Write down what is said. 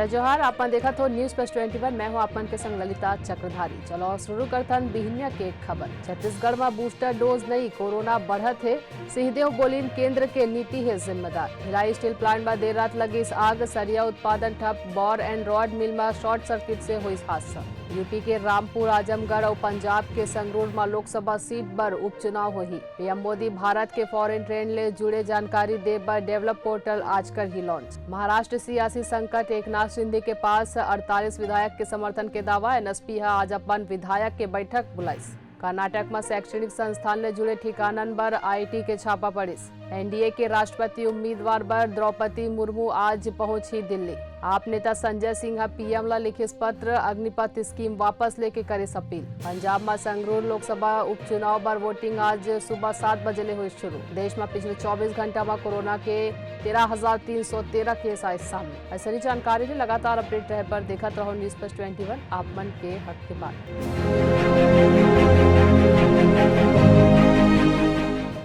जय जोहार। आपन देखा तो न्यूज प्लस 21। मैं हूं आपन के संग ललिता चक्रधारी। चलो शुरू करथन बिहनिया के खबर। छत्तीसगढ़ में बूस्टर डोज नहीं, कोरोना बढ़त है। सिंहदेव बोलिन केंद्र के नीति है जिम्मेदार। भिलाई स्टील प्लांट में देर रात लगी आग, सरिया उत्पादन ठप। बॉर एंड रॉड मिल में शॉर्ट सर्किट से हुई हादसा। यूपी के रामपुर, आजमगढ़ और पंजाब के संगरूर में लोकसभा सीट पर उपचुनाव हुई। पीएम मोदी भारत के फॉरेन ट्रेंड ले जुड़े जानकारी दे पर डेवलप पोर्टल आज कर ही लॉन्च। महाराष्ट्र सियासी संकट, एकनाथ शिंदे के पास 48 विधायक के समर्थन के दावा। एनएसपी आज अपन विधायक के बैठक बुलाइस। कर्नाटक में शैक्षणिक संस्थान ले जुड़े ठिकानन पर आईटी के छापा पड़िस। एनडीए के राष्ट्रपति उम्मीदवार पर द्रौपदी मुर्मू आज पहुंची दिल्ली। आप नेता संजय सिंह पीएम ला लिखिस पत्र, अग्निपथ स्कीम वापस लेके करे अपील। पंजाब में संगरूर लोकसभा उपचुनाव पर वोटिंग आज सुबह 7 बजे ले हुई शुरू। देश में पिछले 24 घंटा में कोरोना के 13,313 केस आए सामने। ऐसी जानकारी ने लगातार अपडेट रहे पर देखा रहो न्यूज प्लस 21 आप मन के हक के बाद।